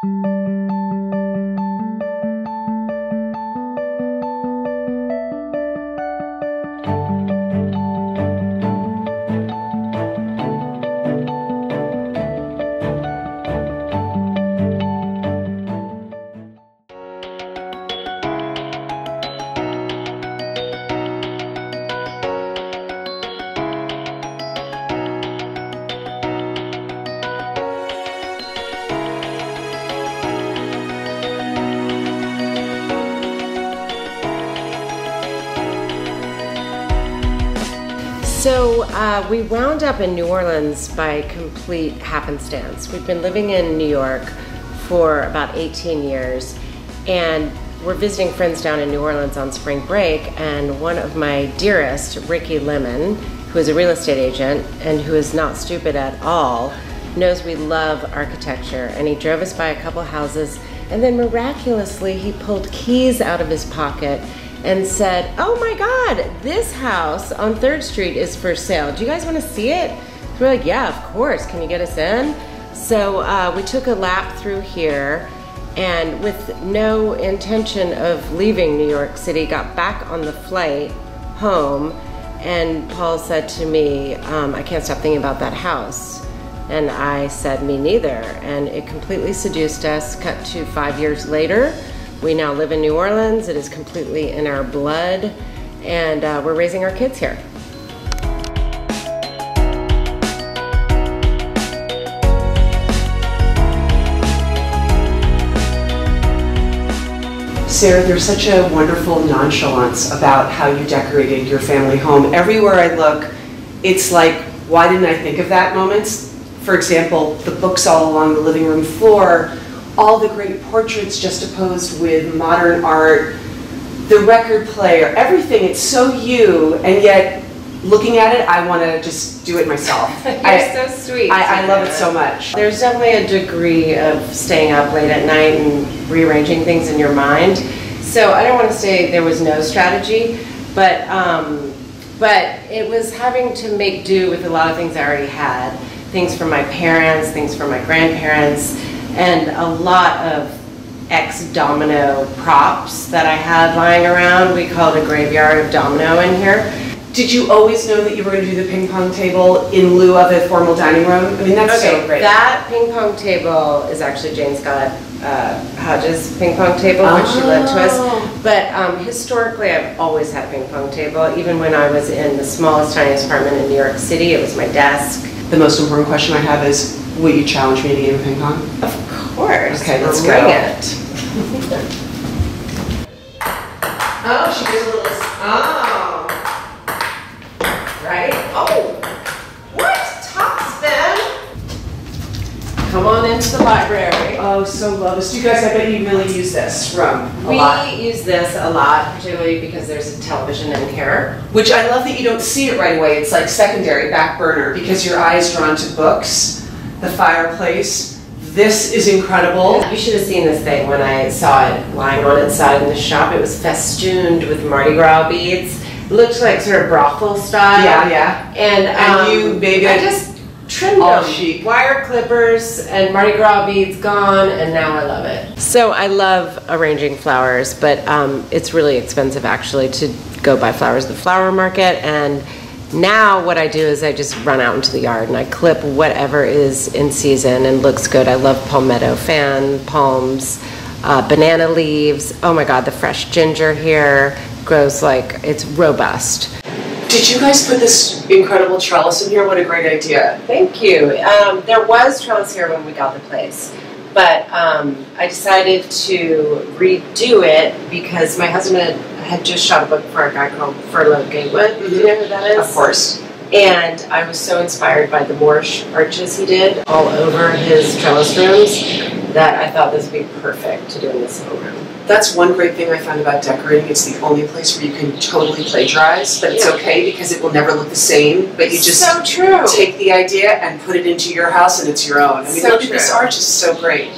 So we wound up in New Orleans by complete happenstance. We've been living in New York for about 18 years, and we're visiting friends down in New Orleans on spring break, and one of my dearest, Ricky Lemon, who is a real estate agent and who is not stupid at all, knows we love architecture, and he drove us by a couple houses, and then miraculously he pulled keys out of his pocket and said, "Oh my God, this house on 3rd Street is for sale. Do you guys want to see it?" So we're like, "Yeah, of course. Can you get us in?" So we took a lap through here, and with no intention of leaving New York City, got back on the flight home, and Paul said to me, "I can't stop thinking about that house." And I said, "Me neither." And it completely seduced us. Cut to 5 years later. We now live in New Orleans. It is completely in our blood, and we're raising our kids here. Sarah, there's such a wonderful nonchalance about how you decorated your family home. Everywhere I look, it's like, why didn't I think of that moments? For example, the books all along the living room floor, all the great portraits juxtaposed with modern art, the record player, everything. It's so you, and yet looking at it, I want to just do it myself. You're so sweet. I love it so much. There's definitely a degree of staying up late at night and rearranging things in your mind. So I don't want to say there was no strategy, but it was having to make do with a lot of things I already had. Things from my parents, things from my grandparents, and a lot of ex-domino props that I had lying around. We call it a graveyard of domino in here. Did you always know that you were going to do the ping pong table in lieu of a formal dining room? I mean, that's so great. That ping pong table is actually Jane Scott Hodges' ping pong table, which she lent to us. But historically, I've always had a ping pong table. Even when I was in the smallest, tiniest apartment in New York City, it was my desk. The most important question I have is, will you challenge me to game of ping pong? Of course. Okay, let's bring go. it. Oh, she does a little. Oh. Right? Oh! What? Topspin? Come on into the library. Oh, so love this. You guys, I bet you really use this room a lot. We use this a lot, particularly because there's a television in here. Which I love that you don't see it right away. It's like secondary, back burner, because your eye is drawn to books, the fireplace. This is incredible. You should have seen this thing when I saw it lying on its side in the shop. It was festooned with Mardi Gras beads. It looked like sort of brothel style. Yeah, yeah. And you maybe I just trimmed all them. chic. Wire clippers and Mardi Gras beads gone, and now I love it. So I love arranging flowers, but it's really expensive actually to go buy flowers at the flower market. And now what I do is I just run out into the yard and I clip whatever is in season and looks good. I love palmetto fan, palms, banana leaves. Oh my God, the fresh ginger here grows like, it's robust. Did you guys put this incredible trellis in here? What a great idea. Thank you. There was trellis here when we got the place, but I decided to redo it because my husband had just shot a book for a guy called Furlough Gatewood. Do you know who that is? Of course. And I was so inspired by the Moorish arches he did all over his trellis rooms that I thought this would be perfect to do in this little room. That's one great thing I found about decorating. It's the only place where you can totally plagiarize, but it's okay because it will never look the same. But you just so true. Take the idea and put it into your house and it's your own. I mean, So look at true. this arch, is so great.